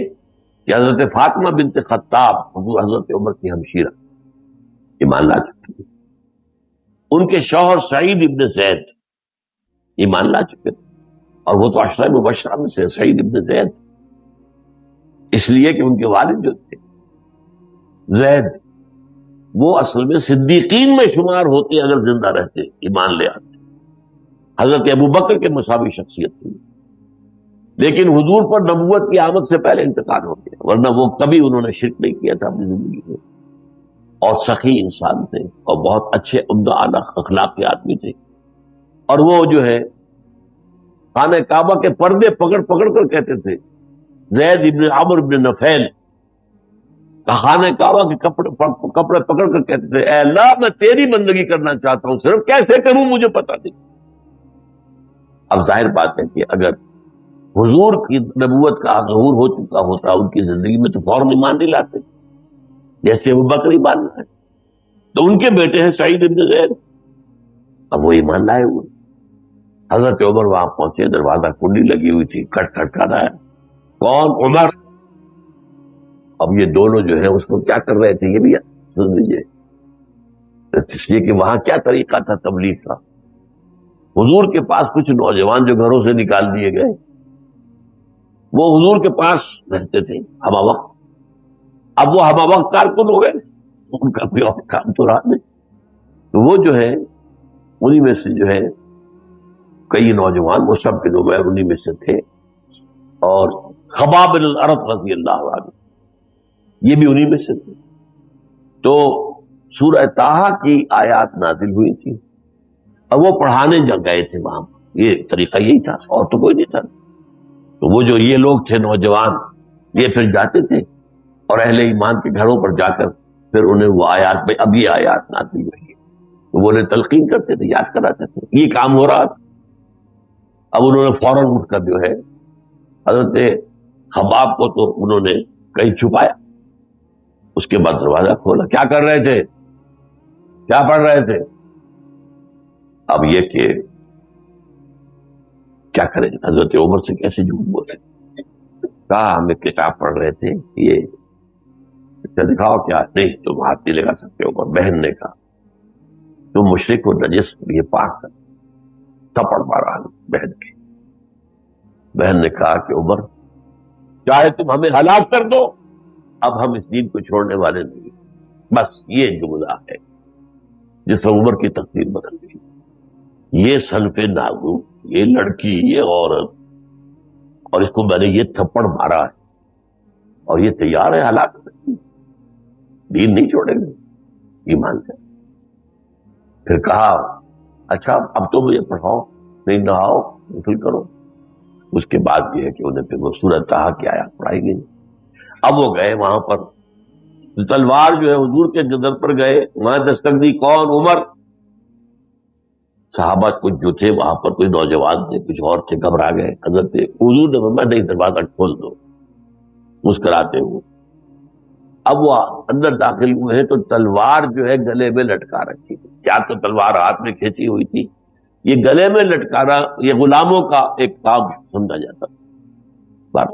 Speaker 1: کہ حضرت فاطمہ بنت خطاب حضرت عمر کی ہمشیرہ ایمان لا چکی تھی، ان کے شوہر سعید ابن زید ایمان لا چکے تھے، اور وہ تو عشرہ مبشرہ میں سے سعید ابن زید، اس لیے کہ ان کے والد جو تھے زید وہ اصل میں صدیقین میں شمار ہوتے اگر زندہ رہتے ایمان لے آتے، حضرت ابو بکر کے مساوی شخصیت تھی، لیکن حضور پر نبوت کی آمد سے پہلے انتقال ہو گیا، ورنہ وہ کبھی انہوں نے شرک نہیں کیا تھا اپنی زندگی میں، اور سخی انسان تھے اور بہت اچھے عمدہ اعلیٰ اخلاق کے آدمی تھے، اور وہ جو ہے خانہ کعبہ کے پردے پکڑ پکڑ کر کہتے تھے، زید ابن عمرو ابن نفیل خانہ کعبہ کے کپڑے پکڑ کر کہتے تھے، اے اللہ میں تیری بندگی کرنا چاہتا ہوں، صرف کیسے کروں مجھے پتا نہیں۔ اب ظاہر بات ہے کہ اگر حضور کی نبوت کا ظہور ہو چکا ہوتا ان کی زندگی میں تو فوراً ایمان نہیں لاتے، جیسے وہ بکری ایمان لائے، تو ان کے بیٹے ہیں سعید ابن زید، اب وہ ایمان لائے ہوئے۔ حضرت عمر وہاں پہنچے، دروازہ کنڈی لگی ہوئی تھی، کٹ کٹ کر رہا ہے، کون؟ عمر۔ اب یہ دونوں جو ہے اس کو کیا کر رہے تھے یہ بھی سن لیجیے، اس لیے کہ وہاں کیا طریقہ تھا تبلیغ کا۔ حضور کے پاس کچھ نوجوان جو گھروں سے نکال دیے گئے، وہ حضور کے پاس رہتے تھے ہمہ وقت، اب وہ ہمہ وقت کارکن ہو گئے، ان کا کوئی اور کام تو رہا نہیں، تو وہ جو ہے انہی میں سے جو ہے کئی نوجوان، وہ سب کے نمائر انہی میں سے تھے، اور خباب بن الارت رضی اللہ عنہ یہ بھی انہی میں سے تھے۔ تو سورہ طٰہٰ کی آیات نازل ہوئی تھی اور وہ پڑھانے گئے تھے وہاں، یہ طریقہ یہی تھا، اور تو کوئی نہیں تھا۔ تو وہ جو یہ لوگ تھے نوجوان، یہ پھر جاتے تھے اور اہل ایمان کے گھروں پر جا کر پھر انہیں وہ آیات میں اب یہ آیات نازل ہوئی ہے، تو وہ انہیں تلقین کرتے تھے، یاد کراتے تھے، یہ کام ہو رہا تھا۔ اب انہوں نے فوراً اٹھ کر جو ہے حضرت خباب کو تو انہوں نے کہیں چھپایا، اس کے بعد دروازہ کھولا، کیا کر رہے تھے، کیا پڑھ رہے تھے؟ اب یہ کہ کیا کریں، حضرت عمر سے کیسے جھوٹ بولے، کہا ہمیں کتاب پڑھ رہے تھے، یہ دکھاؤ کیا، نہیں تم ہاتھ نہیں لگا سکتے اوپر۔ بہن نے کہا تم مشرک و نجس، یہ پاک ہے، تھپڑ مارا بہن کے۔ بہن نے کہا کہ عمر چاہے تم ہمیں ہلاک کر دو، اب ہم اس دین کو چھوڑنے والے نہیں، بس یہ جملہ ہے جس سے عمر کی تقدیر بدل گئی۔ یہ صنف ناگو، یہ لڑکی، یہ عورت، اور اس کو میں نے یہ تھپڑ مارا ہے اور یہ تیار ہے ہلاک کرنے، دین نہیں چھوڑیں گے، ایمان سے۔ پھر کہا اچھا اب تو مجھے پڑھاؤ، نہیں نہاؤ غسل کرو۔ اس کے بعد یہ ہے کہ انہیں پھر وہ سورہ طٰہٰ کی آیات پڑھائی گئی۔ اب وہ گئے وہاں پر، تلوار جو ہے حضور کے گردن پر گئے، وہاں دستک دی، کون؟ عمر۔ صحابہ کچھ جو تھے وہاں پر، کوئی نوجوان تھے، کچھ اور تھے، گھبرا گئے۔ حضرت حضور نے فرمایا نہیں، دروازہ کھول دو، مسکراتے ہوئے۔ اب وہ اندر داخل ہوئے ہیں تو تلوار جو ہے گلے میں لٹکا رکھی تھی، کیا تو تلوار ہاتھ میں کھینچی ہوئی تھی، یہ گلے میں لٹکانا یہ غلاموں کا ایک کام سمجھا جاتا تھا۔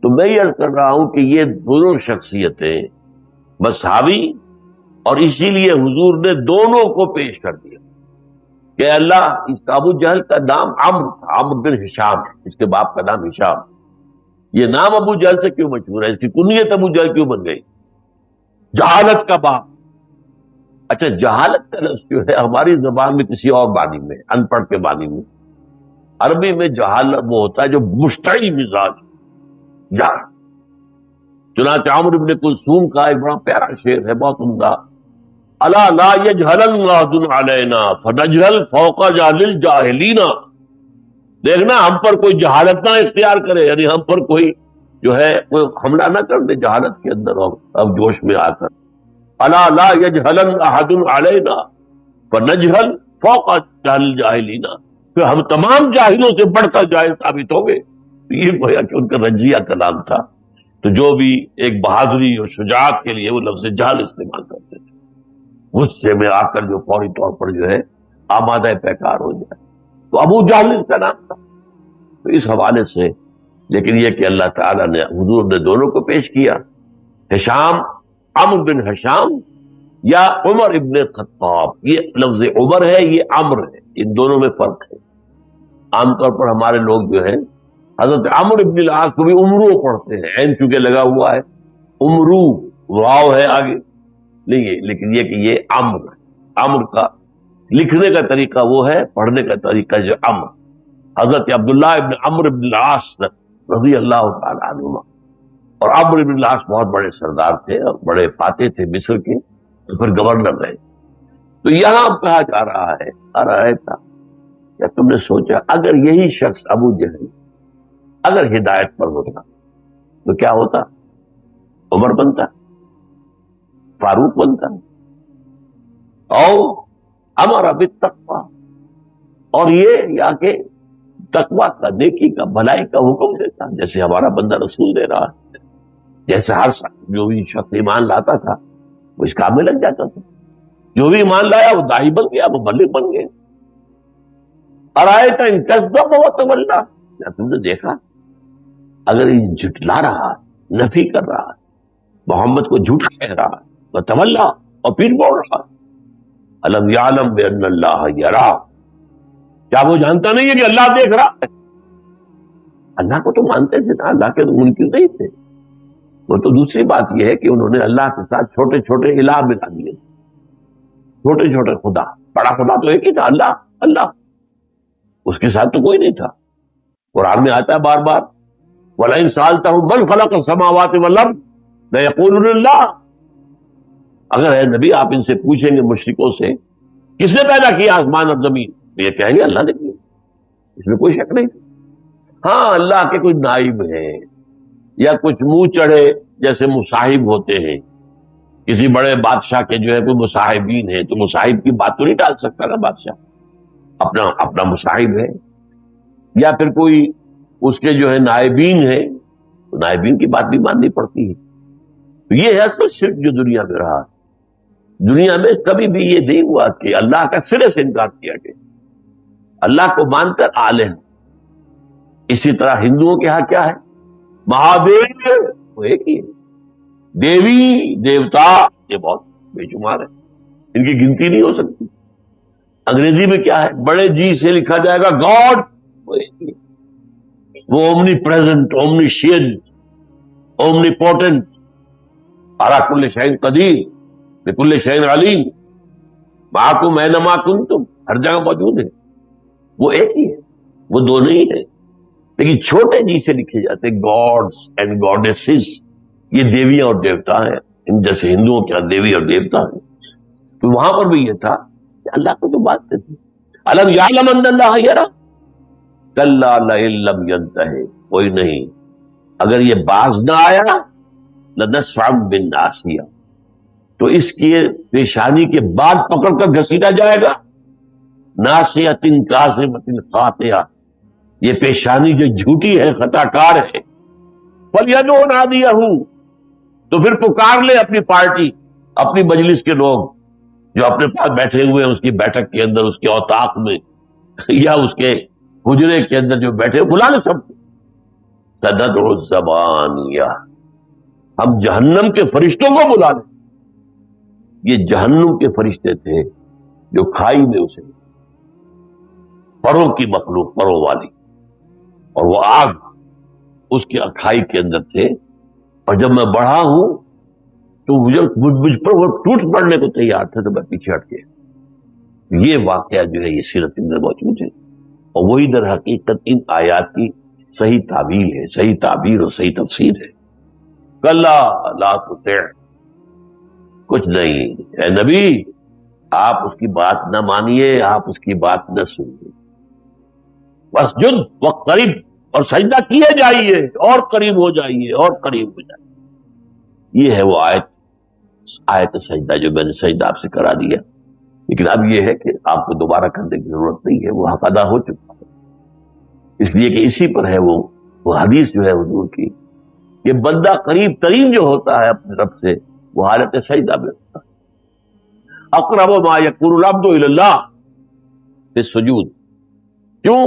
Speaker 1: تو میں یہ عرض کر رہا ہوں کہ یہ دونوں شخصیتیں مساوی، اور اسی لیے حضور نے دونوں کو پیش کر دیا کہ اللہ، اس ابو جہل کا نام عمرو تھا، عمرو بن ہشام، اس کے باپ کا نام ہشام، یہ نام ابو جہل سے کیوں مشہور ہے، اس کی کنیت ابو جہل کیوں بن گئی؟ جہالت کا باپ۔ اچھا جہالت کا لفظ جو ہے ہماری زبان میں کسی اور معنی میں، ان پڑھ کے معنی میں، عربی میں جہالت وہ ہوتا ہے جو مشتعل مزاج جہل۔ چنانچہ عمرو بن کلثوم کا ایک بڑا پیارا شعر ہے، بہت عمدہ، الا لا یجہلن احد علینا فنجہل فوق جہل الجاہلین۔ دیکھنا ہم پر کوئی جہالت نہ اختیار کرے، یعنی ہم پر کوئی جو ہے کوئی حملہ نہ کر دے جہالت کے اندر، اور اب جوش میں آ کر، الا لا یجہلن احد علینا فنجہل فوق جہل الجاہلین، پھر ہم تمام جاہلوں سے بڑھ کر جاہل ثابت ہو گئے۔ یہ گویا کہ ان کا رجیہ کلام تھا، تو جو بھی ایک بہادری اور شجاعت کے لیے وہ لفظ جہل استعمال کرتے تھے، غصے میں آ کر جو فوری طور پر جو ہے آمادہ پیکار ہو جائے، تو ابو جہل اس کا نام تھا۔ تو اس حوالے سے لیکن یہ کہ اللہ تعالیٰ نے، حضور نے دونوں کو پیش کیا، ہشام، عمرو بن ہشام یا عمر ابن خطاب، یہ لفظ عمر ہے، یہ عمر ہے، ان دونوں میں فرق ہے۔ عام طور پر ہمارے لوگ جو ہیں حضرت عمرو ابن العاص کو بھی عمرو پڑھتے ہیں، عین چونکہ لگا ہوا ہے، عمرو واو ہے آگے نہیں ہے، لیکن یہ کہ یہ عمر ہے، عمر کا لکھنے کا طریقہ وہ ہے، پڑھنے کا طریقہ جو عمر۔ حضرت عبداللہ ابن عمرو ابن العاص رضی اللہ تعالی عنہما، اور عمرو ابن العاص بہت بڑے سردار تھے اور بڑے فاتح تھے مصر کے، اور پھر گورنر رہے۔ تو یہاں کہا جا رہا ہے تھا کیا تم نے سوچا اگر یہی شخص ابو جہل اگر ہدایت پر ہوتا تو کیا ہوتا؟ عمر بنتا، فاروق بنتا، اور ہمارا بھی تقوی، اور یہ یا کہ تقوی کا، نیکی کا، بھلائی کا حکم دیتا، جیسے ہمارا بندہ رسول دے رہا ہے، جیسے ہر جو بھی شخص ایمان لاتا تھا وہ اس کام میں لگ جاتا تھا، جو بھی ایمان لایا وہ داعی بن گیا، وہ مبلغ بن گیا۔ ارائیت ان کذب وتولی، کیا تم نے دیکھا اگر یہ جھٹلا رہا ہے، نفی کر رہا ہے، محمد کو جھوٹ کہہ رہا ہے، وتولی، اور پھر بول رہا ہے الم یعلم بان اللہ یرا، کیا وہ جانتا نہیں ہے کہ اللہ دیکھ رہا ہے؟ اللہ کو تو مانتے تھے نا، اللہ کے تو منکر نہیں تھے۔ وہ تو دوسری بات یہ ہے کہ انہوں نے اللہ کے ساتھ چھوٹے چھوٹے الہ ملا دیے، چھوٹے چھوٹے خدا، بڑا خدا تو ایک ہی تھا، اللہ اللہ، اس کے ساتھ تو کوئی نہیں تھا۔ قرآن میں آتا ہے بار بار وَلَئِن سَأَلْتَهُم مَّنْ خَلَقَ السَّمَاوَاتِ وَالْأَرْضَ لَيَقُولُنَّ اللَّهُ، اگر ہے نبی آپ ان سے پوچھیں گے مشرکوں سے کس نے پیدا کیا آسمان اور زمین، تو یہ کہیں گے اللہ نے کیا، اس میں کوئی شک نہیں۔ ہاں اللہ کے کوئی نائب ہیں یا کچھ منہ چڑھے جیسے مصاحب ہوتے ہیں، کسی بڑے بادشاہ کے جو ہے کوئی مصاحبین ہیں، تو مصاحب کی بات تو نہیں ٹال سکتا نا بادشاہ، اپنا اپنا مصاحب ہے، یا پھر کوئی اس کے جو ہے نائبین ہیں، تو نائبین کی بات بھی ماننی پڑتی ہے۔ تو یہ ہے اصل شرک جو دنیا میں رہا۔ دنیا میں کبھی بھی یہ نہیں ہوا کہ اللہ کا سرے سے انکار کیا گیا، اللہ کو مان کر عالم۔ اسی طرح ہندوؤں کے ہاں کیا ہے، مہادیو وہ ایک ہی ہے، دیوی دیوتا یہ بہت بے شمار ہے، ان کی گنتی نہیں ہو سکتی۔ انگریزی میں کیا ہے، بڑے جی سے لکھا جائے گا گاڈ، وہ ایک ہی ہے، وہ omnipresent, omniscient, omnipotent, علی کل شیء قدیر، بکل شیء علیم، معکم اینما کنتم، ہر جگہ موجود ہے، وہ ایک ہی ہے، وہ دو نہیں ہے۔ لیکن چھوٹے جی سے لکھے جاتے گاڈز اینڈ گاڈیسز، یہ دیویاں اور دیوتا ہیں، ان جیسے ہندوؤں کے دیوی اور دیوتا ہیں۔ تو وہاں پر بھی یہ تھا کہ اللہ کو تو مانتے تھے۔ الم یعلم ان اللہ یرا کلا لئن لم ینتہ، کوئی نہیں، اگر یہ باز نہ آیا لنسفعا بالناصیہ، تو اس کی پیشانی کے بال پکڑ کر گھسیٹا جائے گا، ناصیۃ کاذبۃ خاطئہ، یہ پیشانی جو جھوٹی ہے، خطا کار ہے، فلیدع نادیہ، تو پھر پکار لے اپنی پارٹی، اپنی مجلس کے لوگ جو اپنے پاس بیٹھے ہوئے ہیں، اس کی بیٹھک کے اندر، اس کے اوطاق میں، یا اس کے حجرے کے اندر جو بیٹھے، بلا لے سب کو۔ سندع الزبانیہ، ہم جہنم کے فرشتوں کو بلا لیں۔ یہ جہنم کے فرشتے تھے جو کھائی میں اسے، پروں کی مخلوق، پروں والی، اور وہ آگ اس کی کھائی کے اندر تھے، اور جب میں بڑھا ہوں تو مجھ پر وہ ٹوٹ پڑنے کو تیار تھے، تو میں پیچھے ہٹ گیا۔ یہ واقعہ جو ہے یہ سیرت کے اندر موجود ہے، اور وہی در حقیقت ان آیات کی صحیح تعبیر ہے، صحیح تعبیر اور صحیح تفسیر ہے۔ کلا لا تطع، کچھ نہیں اے نبی، آپ اس کی بات نہ مانیے، آپ اس کی بات نہ سنیے، واسجد واقترب، اور سجدہ کیے جائیے اور قریب ہو جائیے اور قریب ہو جائیے۔ یہ ہے وہ آیت سجدہ جو میں نے سجدہ آپ سے کرا دیا، لیکن اب یہ ہے کہ آپ کو دوبارہ کرنے کی ضرورت نہیں ہے، وہ حق ادا ہو چکا ہے، اس لیے کہ اسی پر ہے وہ حدیث جو ہے حضور کی، کہ بندہ قریب ترین جو ہوتا ہے اپنے رب سے وہ حالت سجدہ میں ہوتا ہے۔ اقرب ما یکون العبد الی اللہ فی السجود، کیوں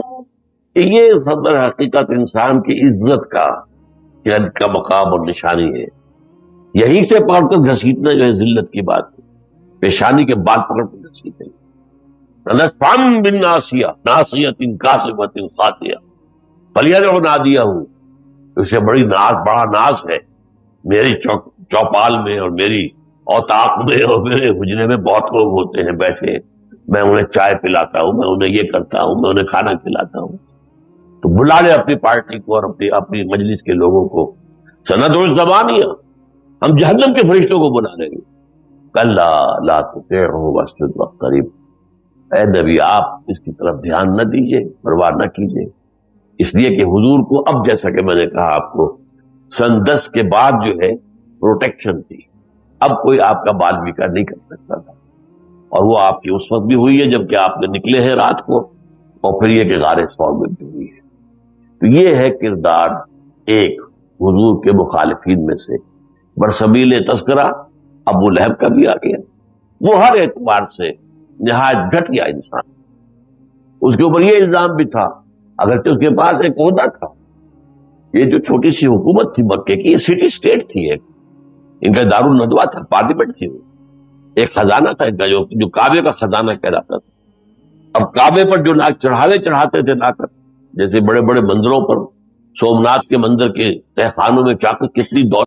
Speaker 1: کہ یہ صدر حقیقت انسان کی عزت کا مقام اور نشانی ہے، یہیں سے پکڑ کر گھسیٹنا جو ہے ذلت کی بات ہے، پیشانی کے بال پکڑ کر گھسیٹیں، نسفعا بالناصیہ ناصیۃ کاذبۃ خاطئہ، فلیدع نادیہ، اسے بڑا ناز ہے، میری چوپال میں اور میری اوطاق میں اور میرے حجرے میں بہت لوگ ہوتے ہیں بیٹھے، میں انہیں چائے پلاتا ہوں، میں انہیں یہ کرتا ہوں، میں انہیں کھانا کھلاتا ہوں، تو بلا لے اپنی پارٹی کو اور اپنی مجلس کے لوگوں کو۔ سندع الزبانیہ، ہم جہنم کے فرشتوں کو بلا لیں گے۔ کلا لا تطعہ واسجد واقترب، اے نبی آپ اس کی طرف دھیان نہ دیجیے، پرواہ نہ کیجیے، اس لیے کہ حضور کو اب جیسا کہ میں نے کہا آپ کو سن 10 کے بعد جو ہے پروٹیکشن تھی، اب کوئی آپ کا بال بیکا نہیں کر سکتا تھا، اور وہ آپ کی اس وقت بھی ہوئی ہے جبکہ آپ نے نکلے ہیں رات کو، اور پھر یہ کہ غار ثور میں بھی ہوئی ہے۔ تو یہ ہے کردار ایک حضور کے مخالفین میں سے، برسبیل تذکرہ ابو لہب کا بھی آ گیا، وہ ہر اعتبار سے نہایت گھٹیا انسان، اس کے اوپر یہ الزام بھی تھا اگرچہ اس کے پاس ایک عہدہ تھا، یہ جو چھوٹی سی حکومت تھی مکے کی، یہ سٹی اسٹیٹ تھی، ایک ان کا دارالندوہ تھا، پارلیمنٹ تھی، ایک خزانہ تھا ان کا جو کعبے کا خزانہ کہلاتا تھا۔ اب کعبے پر جو چڑھاتے تھے لا کر، جیسے بڑے بڑے مندروں پر، سومناتھ کے مندر کے تہخانوں میں کتنی دولت